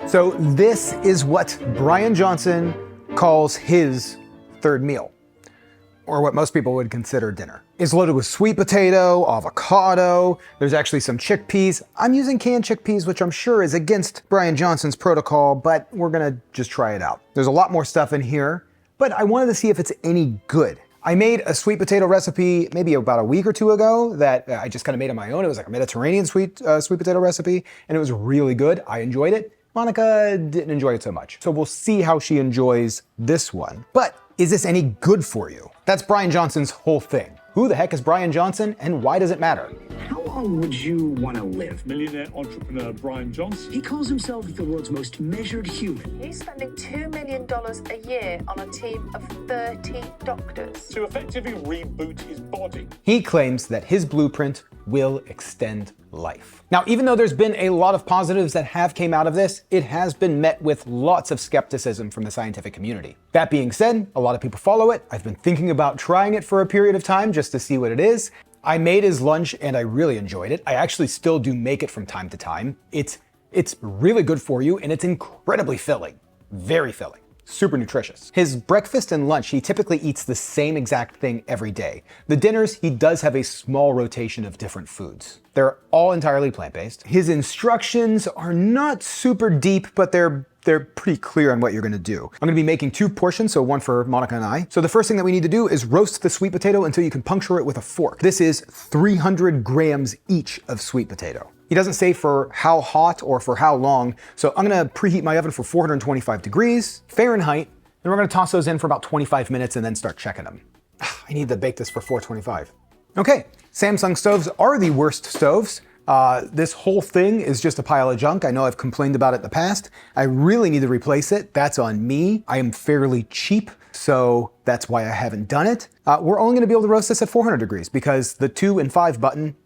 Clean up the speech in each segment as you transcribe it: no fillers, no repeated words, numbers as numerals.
So this is what Bryan Johnson calls his third meal, or what most people would consider dinner. It's loaded with sweet potato, avocado, there's actually some chickpeas. I'm using canned chickpeas, which I'm sure is against Bryan Johnson's protocol, but we're gonna just try it out. There's a lot more stuff in here, but I wanted to see if it's any good. I made a sweet potato recipe maybe about a week or two ago that I just kind of made on my own. It was like a Mediterranean sweet potato recipe, and it was really good. I enjoyed it. Monica didn't enjoy it so much. So we'll see how she enjoys this one. But is this any good for you? That's Bryan Johnson's whole thing. Who the heck is Bryan Johnson and why does it matter? How long would you want to live? Millionaire entrepreneur Bryan Johnson. He calls himself the world's most measured human. He's spending $2 million a year on a team of 30 doctors. To effectively reboot his body. He claims that his blueprint will extend life. Now, even though there's been a lot of positives that have came out of this, it has been met with lots of skepticism from the scientific community. That being said, a lot of people follow it. I've been thinking about trying it for a period of time just to see what it is. I made his lunch and I really enjoyed it. I actually still do make it from time to time. It's really good for you and it's incredibly filling, very filling. Super nutritious. His breakfast and lunch, he typically eats the same exact thing every day. The dinners, he does have a small rotation of different foods. They're all entirely plant-based. His instructions are not super deep, but they're pretty clear on what you're gonna do. I'm gonna be making 2 portions, so one for Monica and I. So the first thing that we need to do is roast the sweet potato until you can puncture it with a fork. This is 300 grams each of sweet potato. He doesn't say for how hot or for how long, so I'm gonna preheat my oven for 425 degrees Fahrenheit, and we're gonna toss those in for about 25 minutes and then start checking them. I need to bake this for 425. Okay, Samsung stoves are the worst stoves. This whole thing is just a pile of junk. I know I've complained about it in the past. I really need to replace it. That's on me. I am fairly cheap, so that's why I haven't done it. We're only gonna be able to roast this at 400 degrees because the 2 and 5 button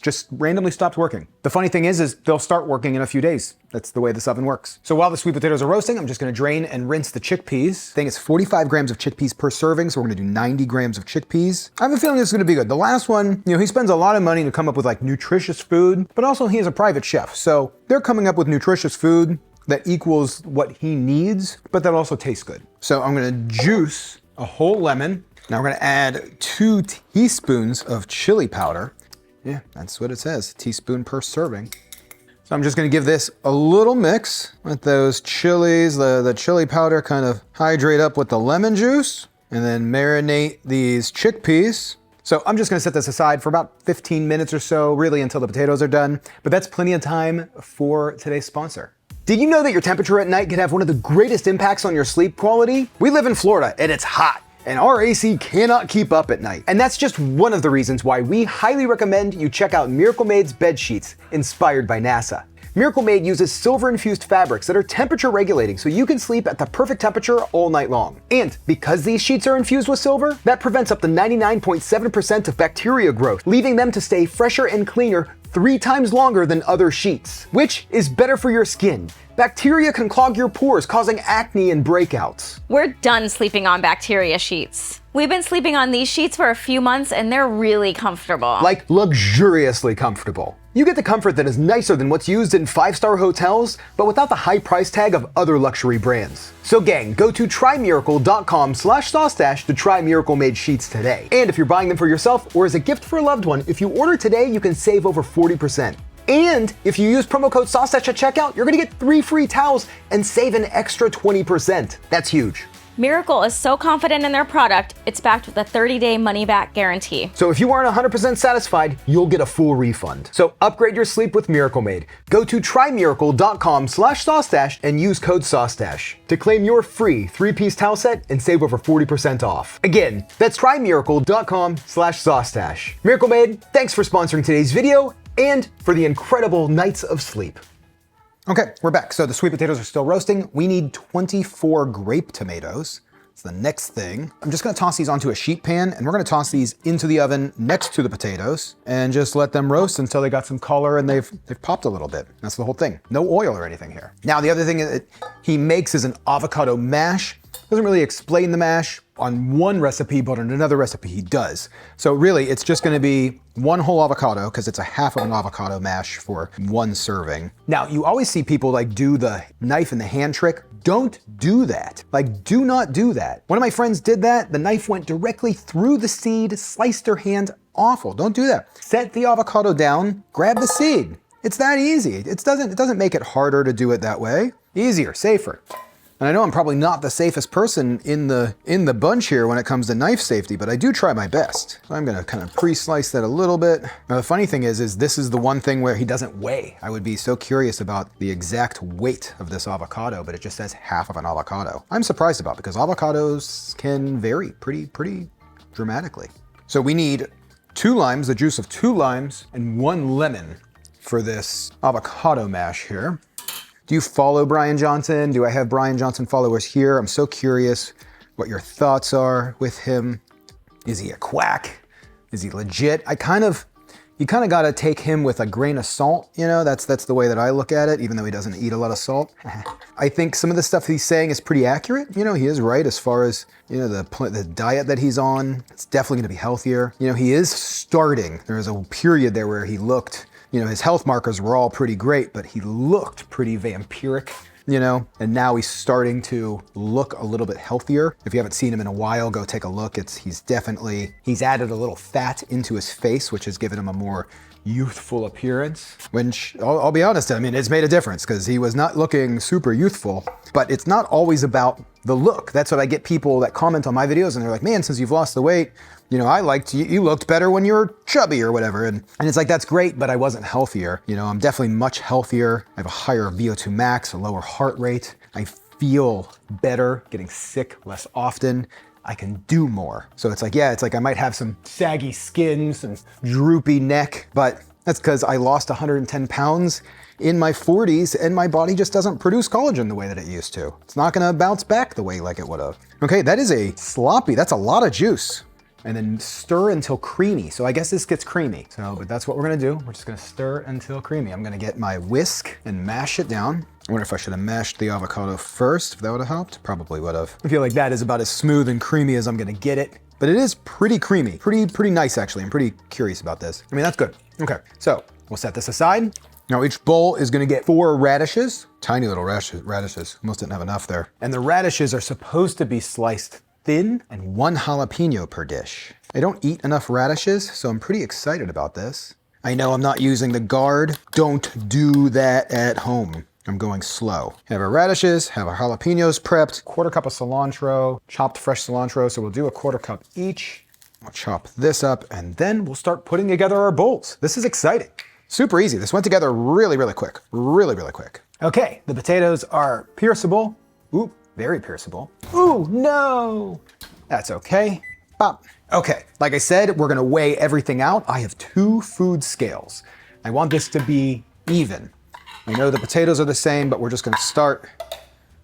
just randomly stopped working. The funny thing is they'll start working in a few days. That's the way this oven works. So while the sweet potatoes are roasting, I'm just gonna drain and rinse the chickpeas. I think it's 45 grams of chickpeas per serving, so we're gonna do 90 grams of chickpeas. I have a feeling this is gonna be good. The last one, he spends a lot of money to come up with like nutritious food, but also he is a private chef. So they're coming up with nutritious food that equals what he needs, but that also tastes good. So I'm gonna juice a whole lemon. Now we're gonna add 2 teaspoons of chili powder. Yeah, that's what it says, teaspoon per serving. So I'm just gonna give this a little mix with those chilies, the chili powder kind of hydrate up with the lemon juice, and then marinate these chickpeas. So I'm just gonna set this aside for about 15 minutes or so, really until the potatoes are done, but that's plenty of time for today's sponsor. Did you know that your temperature at night can have one of the greatest impacts on your sleep quality? We live in Florida and it's hot, and our AC cannot keep up at night. And that's just one of the reasons why we highly recommend you check out Miracle Made's bed sheets, inspired by NASA. Miracle Made uses silver-infused fabrics that are temperature regulating so you can sleep at the perfect temperature all night long. And because these sheets are infused with silver, that prevents up to 99.7% of bacteria growth, leaving them to stay fresher and cleaner 3 times longer than other sheets, which is better for your skin. Bacteria can clog your pores, causing acne and breakouts. We're done sleeping on bacteria sheets. We've been sleeping on these sheets for a few months and they're really comfortable. Like luxuriously comfortable. You get the comfort that is nicer than what's used in 5-star hotels, but without the high price tag of other luxury brands. So gang, go to trymiracle.com/SauceStache to try Miracle Made sheets today. And if you're buying them for yourself or as a gift for a loved one, if you order today, you can save over 40%. And if you use promo code SauceStache at checkout, you're gonna get 3 free towels and save an extra 20%. That's huge. Miracle is so confident in their product, it's backed with a 30-day money-back guarantee. So if you aren't 100% satisfied, you'll get a full refund. So upgrade your sleep with Miracle Made. Go to trymiracle.com/SauceStache and use code SauceStache to claim your free 3-piece towel set and save over 40% off. Again, that's trymiracle.com/SauceStache. Miracle Made, thanks for sponsoring today's video and for the incredible nights of sleep. Okay, we're back. So the sweet potatoes are still roasting. We need 24 grape tomatoes. It's the next thing. I'm just gonna toss these onto a sheet pan and we're gonna toss these into the oven next to the potatoes and just let them roast until they got some color and they've popped a little bit. That's the whole thing. No oil or anything here. Now the other thing that he makes is an avocado mash. Doesn't really explain the mash. on one recipe, but on another recipe he does. So really, it's just gonna be one whole avocado, because it's a half of an avocado mash for one serving. Now, you always see people like do the knife and the hand trick. Don't do that. Like, do not do that. One of my friends did that. The knife went directly through the seed, sliced her hand. Awful, don't do that. Set the avocado down, grab the seed. It's that easy. It doesn't make it harder to do it that way. Easier, safer. And I know I'm probably not the safest person in the bunch here when it comes to knife safety, but I do try my best. So I'm gonna kind of pre-slice that a little bit. Now the funny thing is this is the one thing where he doesn't weigh. I would be so curious about the exact weight of this avocado, but it just says half of an avocado. I'm surprised about because avocados can vary pretty dramatically. So we need 2 limes, the juice of 2 limes, and 1 lemon for this avocado mash here. Do you follow Bryan Johnson? Do I have Bryan Johnson followers here? I'm so curious what your thoughts are with him. Is he a quack? Is he legit? You kind of gotta take him with a grain of salt, you know? That's the way that I look at it, even though he doesn't eat a lot of salt. I think some of the stuff he's saying is pretty accurate. You know, he is right as far as, you know, the diet that he's on. It's definitely gonna be healthier. You know, he is starting. There was a period there where he looked, you know, his health markers were all pretty great, but he looked pretty vampiric, you know, and now he's starting to look a little bit healthier. If you haven't seen him in a while, go take a look. He's added a little fat into his face, which has given him a more youthful appearance. Which, I'll be honest, I mean, it's made a difference because he was not looking super youthful, but it's not always about the look. That's what I get people that comment on my videos and they're like, man, since you've lost the weight, you know, I liked you looked better when you were chubby or whatever. And it's like, that's great, but I wasn't healthier. You know, I'm definitely much healthier. I have a higher VO2 max, a lower heart rate. I feel better, getting sick less often. I can do more. So it's like, yeah, it's like I might have some saggy skin, some droopy neck, but that's because I lost 110 pounds in my 40s and my body just doesn't produce collagen the way that it used to. It's not gonna bounce back the way like it would have. Okay, that is that's a lot of juice. And then stir until creamy. So I guess this gets creamy. But that's what we're gonna do. We're just gonna stir until creamy. I'm gonna get my whisk and mash it down. I wonder if I should have mashed the avocado first, if that would have helped. Probably would have. I feel like that is about as smooth and creamy as I'm gonna get it. But it is pretty creamy, pretty nice actually. I'm pretty curious about this. I mean, that's good. Okay, so we'll set this aside. Now each bowl is gonna get 4 radishes, tiny little radishes. Almost didn't have enough there. And the radishes are supposed to be sliced thin, and 1 jalapeno per dish. I don't eat enough radishes, so I'm pretty excited about this. I know I'm not using the guard. Don't do that at home. I'm going slow. Have our radishes, have our jalapenos prepped, 1/4 cup of cilantro, chopped fresh cilantro, so we'll do a 1/4 cup each. I'll chop this up, and then we'll start putting together our bowls. This is exciting. Super easy. This went together really quick. Really quick. Okay, the potatoes are pierceable. Ooh, very pierceable. Ooh, no! That's okay. Pop. Okay, like I said, we're gonna weigh everything out. I have 2 food scales. I want this to be even. I know the potatoes are the same, but we're just gonna start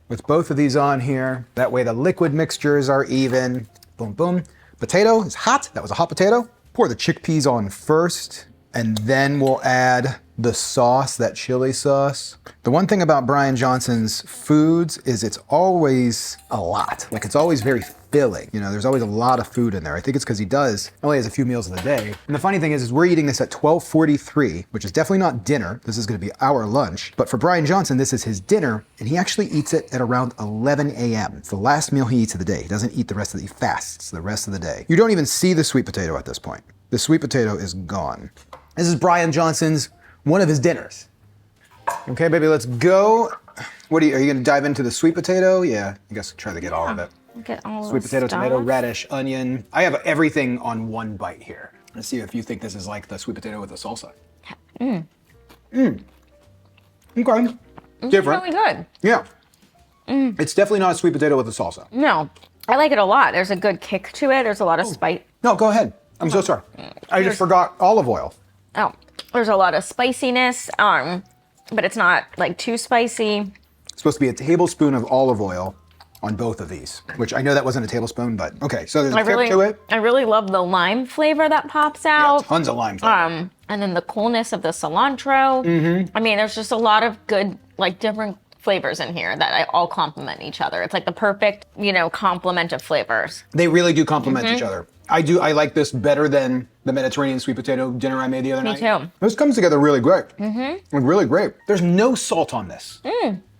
with both of these on here. That way the liquid mixtures are even. Boom, boom. Potato is hot. That was a hot potato. Pour the chickpeas on first, and then we'll add the sauce, that chili sauce. The one thing about Bryan Johnson's foods is it's always a lot. Like it's always very filling. You know, there's always a lot of food in there. I think it's because he only has a few meals in the day. And the funny thing is we're eating this at 12:43, which is definitely not dinner. This is gonna be our lunch. But for Bryan Johnson, this is his dinner, and he actually eats it at around 11 a.m. It's the last meal he eats of the day. He doesn't eat the rest of he fasts the rest of the day. You don't even see the sweet potato at this point. The sweet potato is gone. This is Bryan Johnson's one of his dinners. Okay, baby, let's go. Are you gonna dive into the sweet potato? Yeah, I guess try to get all of it. Get all Sweet potato, tomato, radish, onion. I have everything on one bite here. Let's see if you think this is like the sweet potato with the salsa. Okay. Different. Really good. Yeah. It's definitely not a sweet potato with a salsa. No, I like it a lot. There's a good kick to it. There's a lot of spice. No, go ahead. I'm so sorry. I just forgot olive oil. Oh, there's a lot of spiciness, but it's not like too spicy. It's supposed to be a tablespoon of olive oil on both of these, which I know that wasn't a tablespoon, but okay. So there's a kick to it. I really love the lime flavor that pops out. Yeah, tons of lime flavor. And then the coolness of the cilantro. I mean, there's just a lot of good, like different flavors in here that all complement each other. It's like the perfect, complement of flavors. They really do complement each other. I like this better than the Mediterranean sweet potato dinner I made the other night. Me too. This comes together really great. Like really great. There's no salt on this.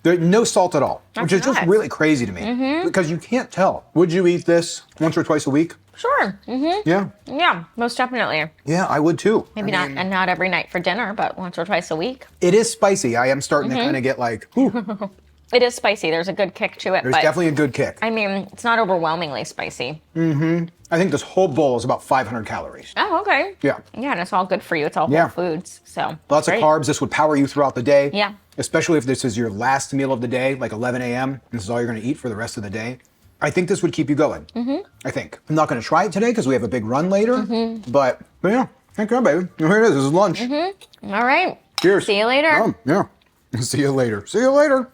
There's no salt at all, which is just nice. really crazy to me because you can't tell. Would you eat this once or twice a week? Sure. Yeah. Yeah, most definitely. Yeah, I would too. Maybe not every night for dinner, but once or twice a week. It is spicy. I am starting to kind of get like, ooh. It is spicy. There's a good kick to it. There's but definitely a good kick. I mean, it's not overwhelmingly spicy. I think this whole bowl is about 500 calories. Oh, okay. Yeah. Yeah, and it's all good for you. It's all Yeah. whole foods. So Lots great. of carbs. This would power you throughout the day. Yeah. Especially if this is your last meal of the day, like 11 a.m. This is all you're going to eat for the rest of the day. I think this would keep you going. I think. I'm not going to try it today because we have a big run later. But yeah, thank you, baby. Here it is. This is lunch. All right. Cheers. See you later. Yeah. See you later. See you later.